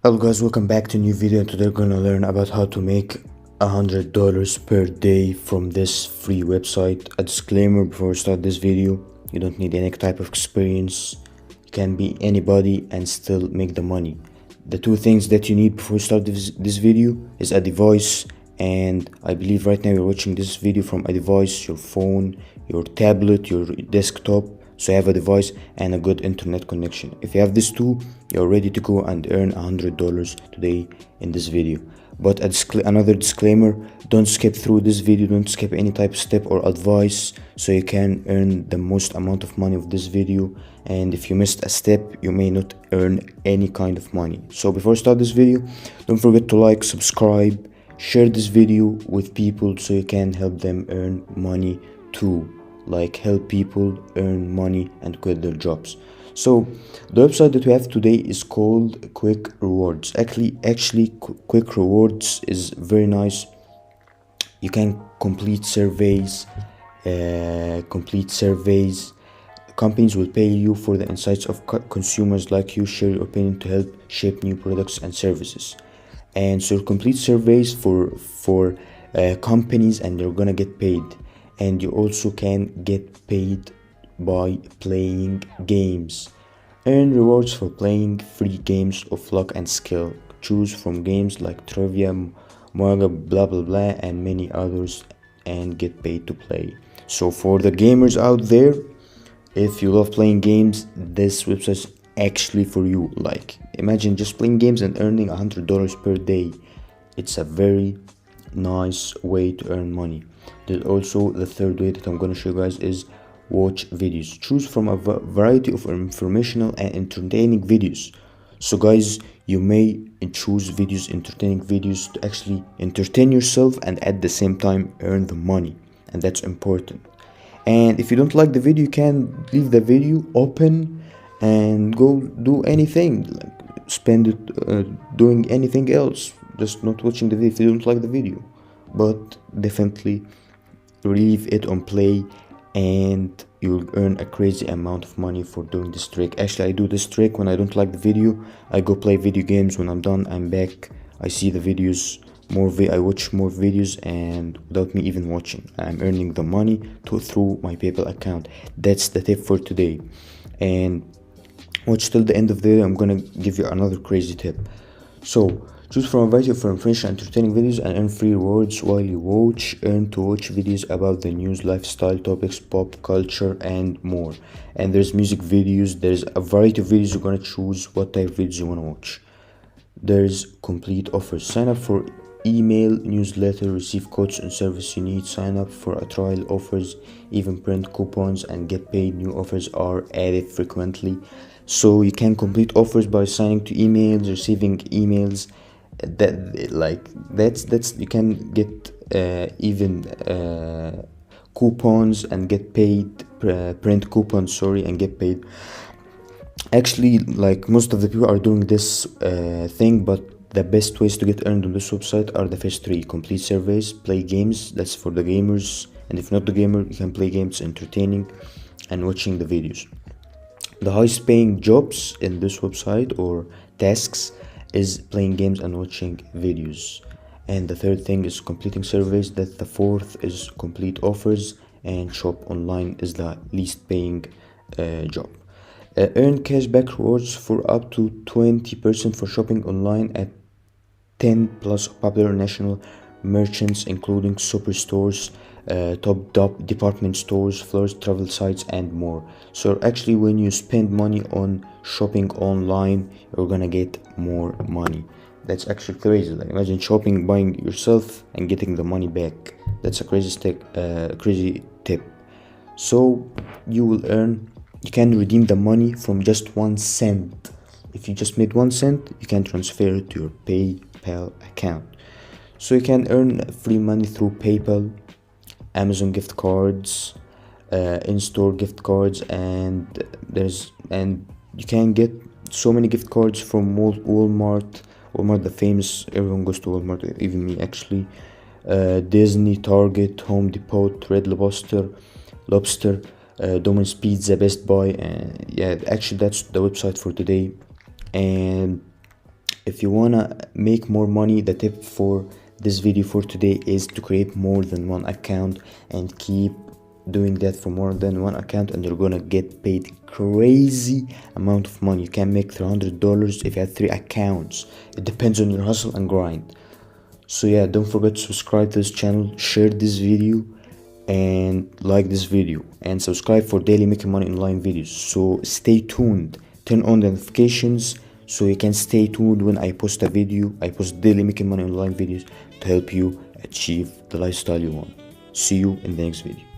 Hello guys, welcome back to a new video. Today we're gonna learn about how to make $100 per day from this free website. A disclaimer before we start this video: you don't need any type of experience. You can be anybody and still make the money. The two things that you need before you start this video is a device, and I believe right now you're watching this video from a device, your phone, your tablet, your desktop. So you have a device and a good internet connection. If you have these two, you're ready to go and earn $100 today in this video. But another disclaimer: don't skip through this video, don't skip any type of step or advice, so you can earn the most amount of money of this video. And if you missed a step, you may not earn any kind of money. So before I start this video, don't forget to like, subscribe, share this video with people so you can help them earn money too. Like, help people earn money and quit their jobs. So the website that we have today is called Quick Rewards. Actually Quick Rewards is very nice. You can complete surveys. Companies will pay you for the insights of consumers like you. Share your opinion to help shape new products and services. And so complete surveys for companies, and you're gonna get paid. And you also can get paid by playing games. Earn rewards for playing free games of luck and skill. Choose from games like trivia, Moga, blah blah blah, and many others, and get paid to play. So for the gamers out there, if you love playing games, this website is actually for you. Like, imagine just playing games and earning $100 per day. It's a very nice way to earn money. There's also the third way that I'm going to show you guys is watch videos. Choose from a variety of informational and entertaining videos. So guys, you may choose entertaining videos to actually entertain yourself and at the same time earn the money, and that's important. And if you don't like the video, you can leave the video open and go do anything, like spend it doing anything else, just not watching the video if you don't like the video. But definitely leave it on play and you'll earn a crazy amount of money for doing this trick. Actually, I do this trick when I don't like the video. I go play video games. When I'm done, I'm back, I see the videos, I watch more videos, and without me even watching, I'm earning the money through my PayPal account. That's the tip for today. And watch till the end of the video. I'm gonna give you another crazy tip. So choose from a variety of information and entertaining videos and earn free rewards while you watch. Earn to watch videos about the news, lifestyle topics, pop culture, and more. And there's music videos. There's a variety of videos. You're gonna choose what type of videos you wanna watch. There's complete offers. Sign up for email newsletter, receive codes and service you need. Sign up for a trial offers, even print coupons and get paid. New offers are added frequently. So you can complete offers by signing to emails, receiving emails. That's you can get even coupons and get paid, print coupons, and get paid. Actually, like, most of the people are doing this thing, but the best ways to get earned on this website are the first three: complete surveys, play games, that's for the gamers, and if not the gamer, you can play games entertaining, and watching the videos. The highest paying jobs in this website or tasks is playing games and watching videos. And the third thing is completing surveys. That the fourth is complete offers, and shop online is the least paying job. Earn cashback rewards for up to 20% for shopping online at 10 plus popular national merchants, including superstores, top department stores, florist, travel sites, and more. So actually, when you spend money on shopping online, you're gonna get more money. That's actually crazy. Like, imagine shopping, buying yourself, and getting the money back. That's a crazy tip. So you can redeem the money from just 1 cent. If you just made 1 cent, you can transfer it to your PayPal account. So you can earn free money through PayPal, Amazon gift cards, in-store gift cards, and you can get so many gift cards from Walmart, the famous. Everyone goes to Walmart, even me actually. Disney, Target, Home Depot, Red Lobster, Domino's Pizza, Best Buy. Yeah, actually that's the website for today. And If you wanna make more money, the tip for this video for today is to create more than one account and keep doing that for more than one account, and you're gonna get paid crazy amount of money. You can make $300 if you have 3 accounts. It depends on your hustle and grind. So yeah, don't forget to subscribe to this channel, share this video, and like this video, and subscribe for daily making money online videos. So stay tuned, turn on the notifications so you can stay tuned when I post a video. I post daily making money online videos to help you achieve the lifestyle you want. See you in the next video.